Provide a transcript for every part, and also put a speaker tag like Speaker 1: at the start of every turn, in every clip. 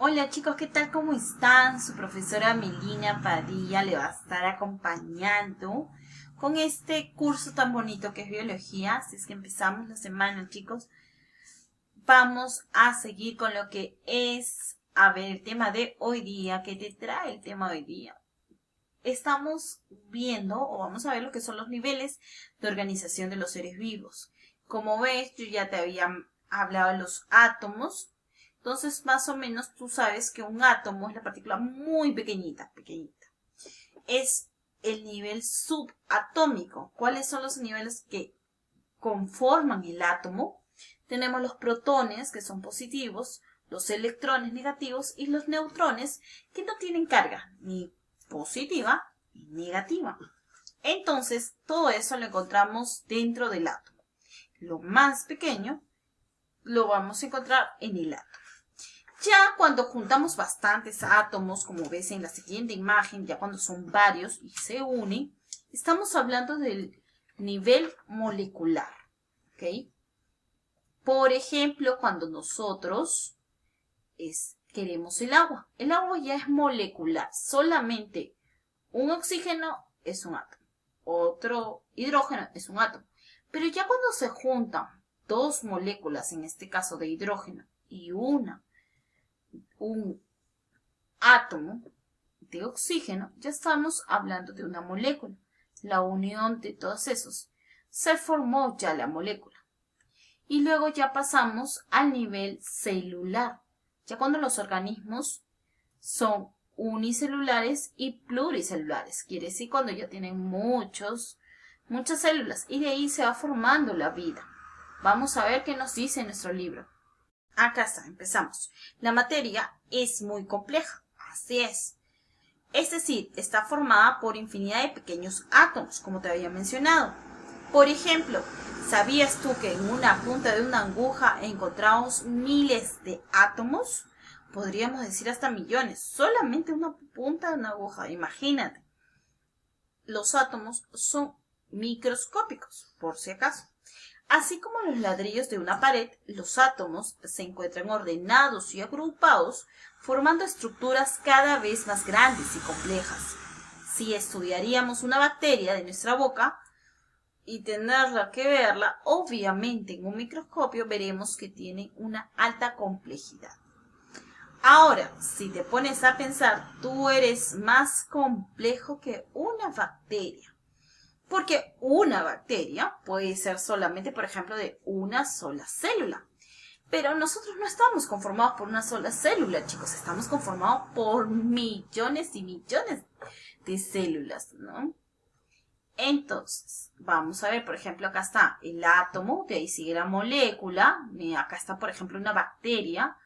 Speaker 1: Hola chicos, ¿qué tal? ¿Cómo están? Su profesora Melina Padilla le va a estar acompañando con este curso tan bonito que es biología. Así es que empezamos la semana, chicos. Vamos a seguir con lo que es, el tema de hoy día. ¿Qué te trae el tema de hoy día? Estamos viendo o vamos a ver lo que son los niveles de organización de los seres vivos. Como ves, yo ya te había hablado de los átomos. Entonces, más o menos tú sabes que un átomo es la partícula muy pequeñita, pequeñita. Es el nivel subatómico. ¿Cuáles son los niveles que conforman el átomo? Tenemos los protones, que son positivos, los electrones negativos y los neutrones, que no tienen carga, ni positiva ni negativa. Entonces, todo eso lo encontramos dentro del átomo. Lo más pequeño lo vamos a encontrar en el átomo. Ya cuando juntamos bastantes átomos, como ves en la siguiente imagen, ya cuando son varios y se unen, estamos hablando del nivel molecular. ¿Ok? Por ejemplo, cuando nosotros queremos el agua ya es molecular. Solamente un oxígeno es un átomo, otro hidrógeno es un átomo. Pero ya cuando se juntan dos moléculas, en este caso de hidrógeno, y un átomo de oxígeno, ya estamos hablando de una molécula. La unión de todos esos se formó ya la molécula. Y luego ya pasamos al nivel celular. Ya cuando los organismos son unicelulares y pluricelulares. Quiere decir cuando ya tienen muchas células. Y de ahí se va formando la vida. Vamos a ver qué nos dice nuestro libro. Acá está, empezamos. La materia es muy compleja. Así es. Es decir, está formada por infinidad de pequeños átomos, como te había mencionado. Por ejemplo, ¿sabías tú que en una punta de una aguja encontramos miles de átomos? Podríamos decir hasta millones. Solamente una punta de una aguja, imagínate. Los átomos son microscópicos, por si acaso. Así como los ladrillos de una pared, los átomos se encuentran ordenados y agrupados, formando estructuras cada vez más grandes y complejas. Si estudiaríamos una bacteria de nuestra boca y tenerla que verla, obviamente en un microscopio veremos que tiene una alta complejidad. Ahora, si te pones a pensar, tú eres más complejo que una bacteria. Porque una bacteria puede ser solamente, por ejemplo, de una sola célula. Pero nosotros no estamos conformados por una sola célula, chicos. Estamos conformados por millones y millones de células, ¿no? Entonces, vamos a ver, por ejemplo, acá está el átomo, de ahí sigue la molécula. Acá está, por ejemplo, una bacteria,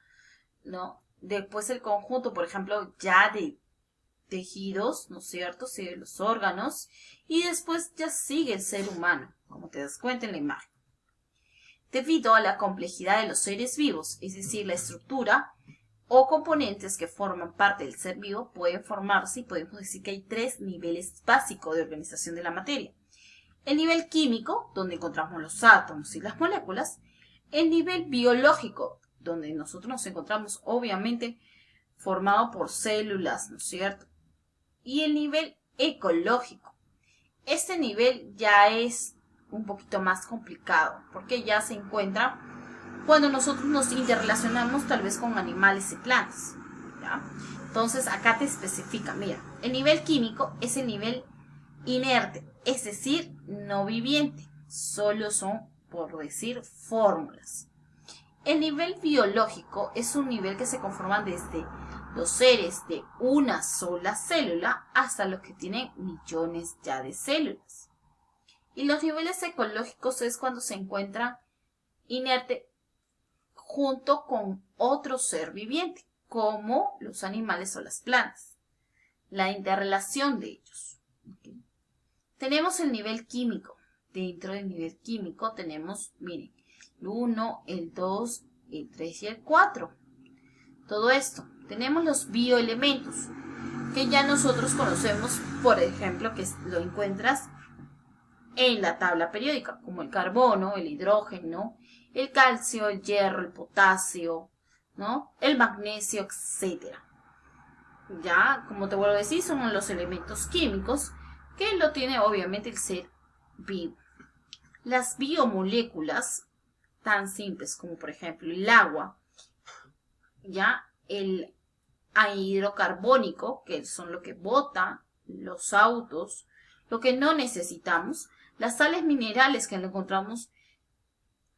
Speaker 1: ¿no? Después el conjunto, por ejemplo, ya de tejidos, ¿no es cierto? Sigue los órganos y después ya sigue el ser humano, como te das cuenta en la imagen. Debido a la complejidad de los seres vivos, es decir, la estructura o componentes que forman parte del ser vivo pueden formarse y podemos decir que hay tres niveles básicos de organización de la materia. El nivel químico, donde encontramos los átomos y las moléculas. El nivel biológico, donde nosotros nos encontramos obviamente formado por células, ¿no es cierto? Y el nivel ecológico. Este nivel ya es un poquito más complicado porque ya se encuentra cuando nosotros nos interrelacionamos tal vez con animales y plantas, ¿ya? Entonces acá te especifica, mira, el nivel químico es el nivel inerte, es decir, no viviente, solo son, por decir, fórmulas. El nivel biológico es un nivel que se conforman desde los seres de una sola célula hasta los que tienen millones ya de células. Y los niveles ecológicos es cuando se encuentran inerte junto con otro ser viviente, como los animales o las plantas. La interrelación de ellos. ¿Okay? Tenemos el nivel químico. Dentro del nivel químico tenemos, miren, el 1, el 2, el 3 y el 4. Todo esto. Tenemos los bioelementos, que ya nosotros conocemos, por ejemplo, que lo encuentras en la tabla periódica, como el carbono, el hidrógeno, el calcio, el hierro, el potasio, ¿no? El magnesio, etc. Ya, como te vuelvo a decir, son los elementos químicos que lo tiene obviamente el ser vivo. Las biomoléculas, tan simples como por ejemplo el agua, ya el hidrocarbónico, que son lo que bota los autos, lo que no necesitamos, las sales minerales que lo encontramos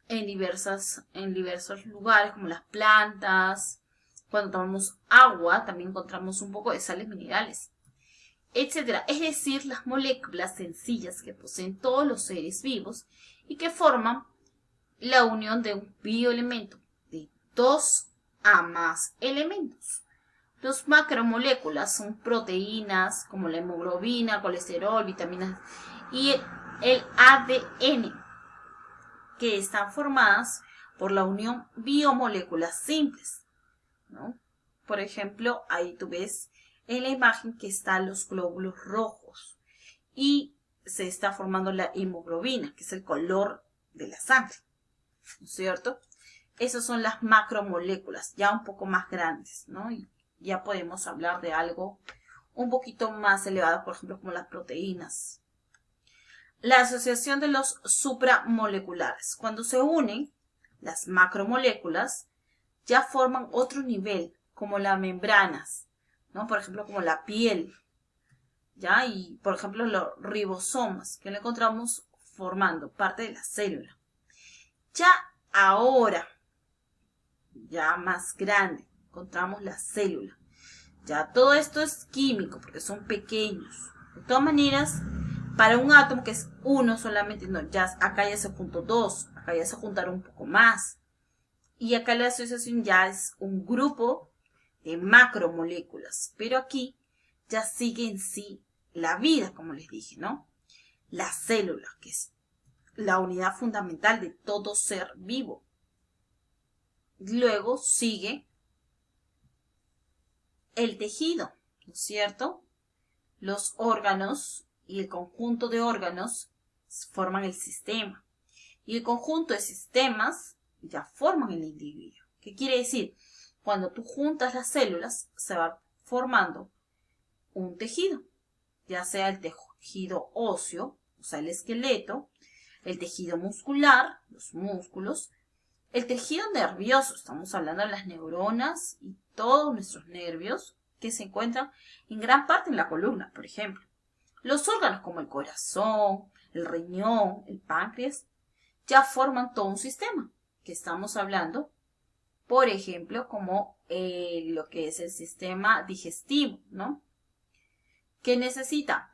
Speaker 1: en diversos lugares, como las plantas. Cuando tomamos agua, también encontramos un poco de sales minerales, etcétera. Es decir, las moléculas sencillas que poseen todos los seres vivos y que forman la unión de un bioelemento de 2 a más elementos. Los macromoléculas son proteínas como la hemoglobina, colesterol, vitaminas y el ADN, que están formadas por la unión biomoléculas simples, ¿no? Por ejemplo, ahí tú ves en la imagen que están los glóbulos rojos y se está formando la hemoglobina, que es el color de la sangre, ¿no es cierto? Esas son las macromoléculas, ya un poco más grandes, ¿no? Y ya podemos hablar de algo un poquito más elevado, por ejemplo, como las proteínas. La asociación de los supramoleculares. Cuando se unen las macromoléculas, ya forman otro nivel, como las membranas, ¿no? Por ejemplo, como la piel, ¿ya? Y, por ejemplo, los ribosomas, que lo encontramos formando parte de la célula. Ya ahora, ya más grande, encontramos la célula. Ya todo esto es químico, porque son pequeños. De todas maneras, para un átomo que es uno solamente, no, ya acá ya se juntó dos, acá ya se juntaron un poco más. Y acá la asociación ya es un grupo de macromoléculas. Pero aquí ya sigue en sí la vida, como les dije, ¿no? La célula, que es la unidad fundamental de todo ser vivo. Luego sigue el tejido, ¿no es cierto? Los órganos y el conjunto de órganos forman el sistema. Y el conjunto de sistemas ya forman el individuo. ¿Qué quiere decir? Cuando tú juntas las células, se va formando un tejido, ya sea el tejido óseo, o sea, el esqueleto, el tejido muscular, los músculos, el tejido nervioso, estamos hablando de las neuronas y todos nuestros nervios que se encuentran en gran parte en la columna, por ejemplo. Los órganos como el corazón, el riñón, el páncreas, ya forman todo un sistema, que estamos hablando, por ejemplo, como lo que es el sistema digestivo, ¿no? ¿Qué necesita?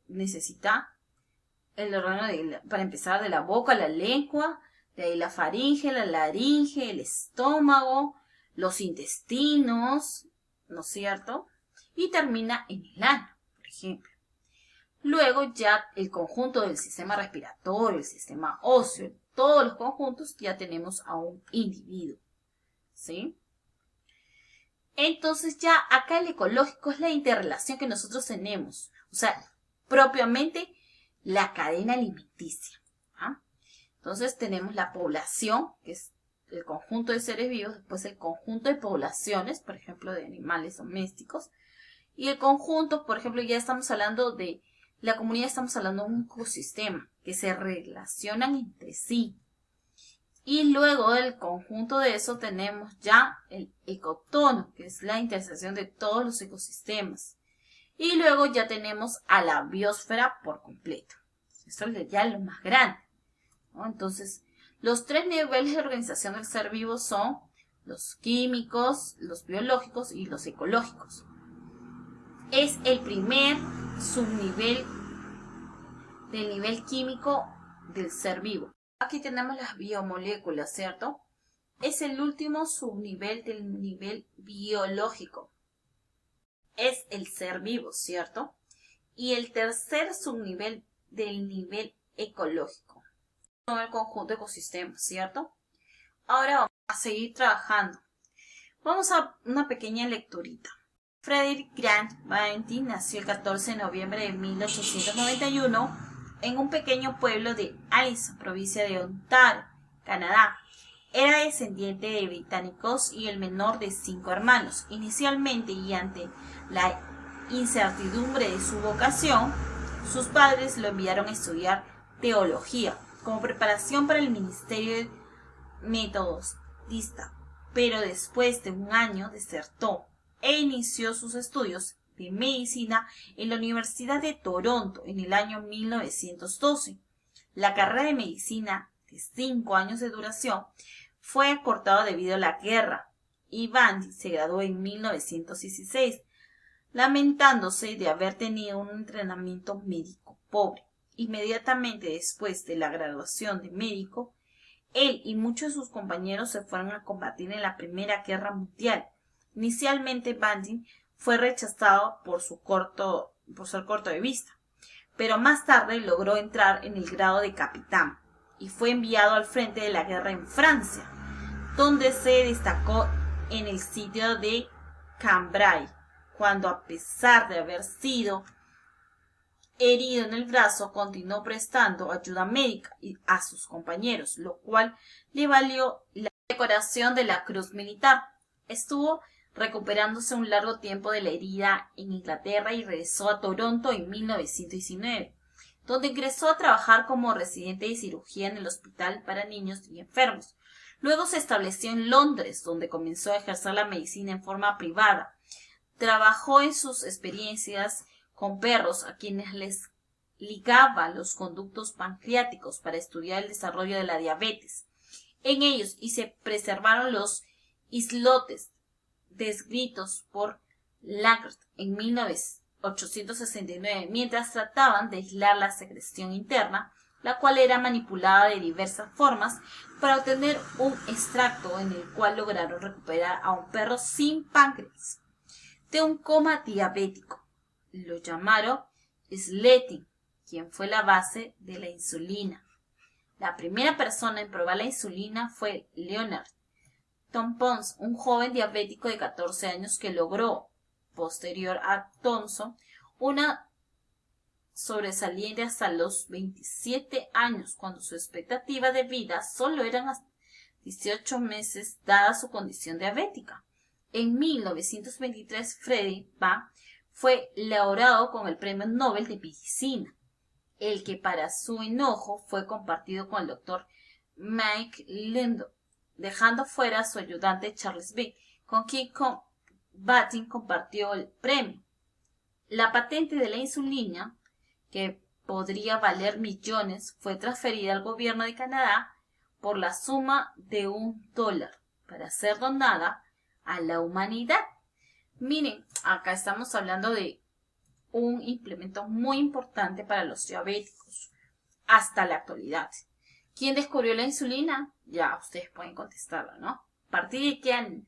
Speaker 1: Necesita el órgano, para empezar, de la boca, la lengua, de ahí la faringe, la laringe, el estómago, los intestinos, ¿no es cierto? Y termina en el ano, por ejemplo. Luego ya el conjunto del sistema respiratorio, el sistema óseo, todos los conjuntos ya tenemos a un individuo, ¿sí? Entonces ya acá el ecológico es la interrelación que nosotros tenemos, o sea, propiamente la cadena alimenticia. ¿Ah? Entonces tenemos la población, que es el conjunto de seres vivos, después el conjunto de poblaciones, por ejemplo, de animales domésticos, y el conjunto, por ejemplo, ya estamos hablando de la comunidad, estamos hablando de un ecosistema, que se relacionan entre sí. Y luego del conjunto de eso tenemos ya el ecotono, que es la intersección de todos los ecosistemas. Y luego ya tenemos a la biosfera por completo. Esto es ya lo más grande, ¿no? Entonces, los 3 niveles de organización del ser vivo son los químicos, los biológicos y los ecológicos. Es el primer subnivel del nivel químico del ser vivo. Aquí tenemos las biomoléculas, ¿cierto? Es el último subnivel del nivel biológico. Es el ser vivo, ¿cierto? Y el tercer subnivel del nivel ecológico. Son el conjunto de ecosistemas, ¿cierto? Ahora vamos a seguir trabajando. Vamos a una pequeña lecturita. Frederick Grant Banting nació el 14 de noviembre de 1891 en un pequeño pueblo de Allison, provincia de Ontario, Canadá. Era descendiente de británicos y el menor de 5 hermanos. Inicialmente, y ante la incertidumbre de su vocación, sus padres lo enviaron a estudiar teología como preparación para el ministerio metodista, pero después de un año desertó e inició sus estudios de medicina en la Universidad de Toronto en el año 1912. La carrera de medicina, de 5 años de duración, fue acortada debido a la guerra y Bundy se graduó en 1916, lamentándose de haber tenido un entrenamiento médico pobre. Inmediatamente después de la graduación de médico, él y muchos de sus compañeros se fueron a combatir en la Primera Guerra Mundial. Inicialmente Bundy fue rechazado por ser corto de vista, pero más tarde logró entrar en el grado de capitán y fue enviado al frente de la guerra en Francia, donde se destacó en el sitio de Cambrai, cuando a pesar de haber sido herido en el brazo, continuó prestando ayuda médica a sus compañeros, lo cual le valió la decoración de la Cruz Militar. Estuvo recuperándose un largo tiempo de la herida en Inglaterra y regresó a Toronto en 1919, donde ingresó a trabajar como residente de cirugía en el Hospital para Niños y Enfermos. Luego se estableció en Londres, donde comenzó a ejercer la medicina en forma privada. Trabajó en sus experiencias con perros a quienes les ligaba los conductos pancreáticos para estudiar el desarrollo de la diabetes en ellos y se preservaron los islotes descritos por Lancret en 1869, mientras trataban de aislar la secreción interna, la cual era manipulada de diversas formas para obtener un extracto en el cual lograron recuperar a un perro sin páncreas de un coma diabético. Lo llamaron Sleting, quien fue la base de la insulina. La primera persona en probar la insulina fue Leonard Thompson, un joven diabético de 14 años que logró, posterior a Thomson, una sobresaliente hasta los 27 años, cuando su expectativa de vida solo eran 18 meses dada su condición diabética. En 1923, Frederick Bach fue laureado con el Premio Nobel de Medicina, el que para su enojo fue compartido con el doctor Mike Lindo, dejando fuera a su ayudante Charles B., con quien Batin compartió el premio. La patente de la insulina, que podría valer millones, fue transferida al gobierno de Canadá por la suma de $1 para ser donada a la humanidad. Miren, acá estamos hablando de un implemento muy importante para los diabéticos hasta la actualidad. ¿Quién descubrió la insulina? Ya ustedes pueden contestarlo, ¿no? ¿A partir de qué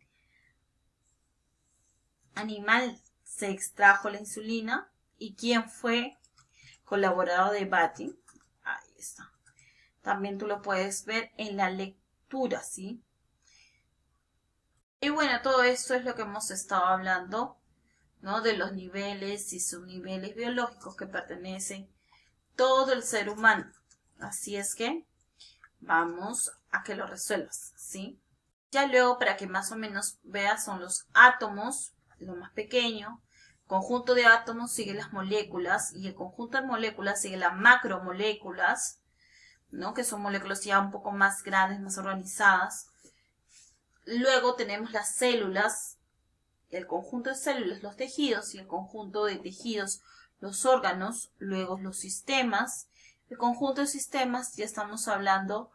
Speaker 1: animal se extrajo la insulina? ¿Y quién fue colaborador de Batin? Ahí está. También tú lo puedes ver en la lectura, ¿sí? Y bueno, todo esto es lo que hemos estado hablando, ¿no? De los niveles y subniveles biológicos que pertenecen todo el ser humano. Así es que vamos a que lo resuelvas, ¿sí? Ya luego, para que más o menos veas, son los átomos, lo más pequeño. Conjunto de átomos sigue las moléculas y el conjunto de moléculas sigue las macromoléculas, ¿no? Que son moléculas ya un poco más grandes, más organizadas. Luego tenemos las células, el conjunto de células, los tejidos, y el conjunto de tejidos, los órganos. Luego los sistemas. El conjunto de sistemas, ya estamos hablando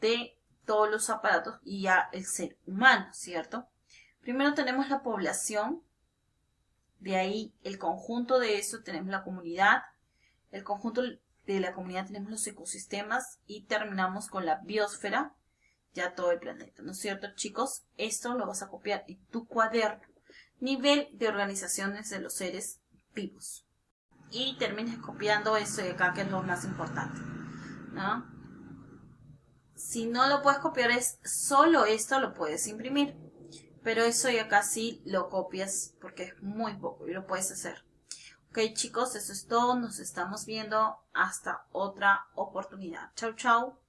Speaker 1: de todos los aparatos y ya el ser humano, ¿cierto? Primero tenemos la población, de ahí el conjunto de eso tenemos la comunidad, el conjunto de la comunidad tenemos los ecosistemas y terminamos con la biosfera, ya todo el planeta, ¿no es cierto, chicos? Esto lo vas a copiar en tu cuaderno. Nivel de organizaciones de los seres vivos. Y termines copiando eso de acá, que es lo más importante, ¿no? Si no lo puedes copiar, es solo esto lo puedes imprimir. Pero eso ya casi lo copias porque es muy poco y lo puedes hacer. Ok, chicos, eso es todo. Nos estamos viendo hasta otra oportunidad. Chau, chau.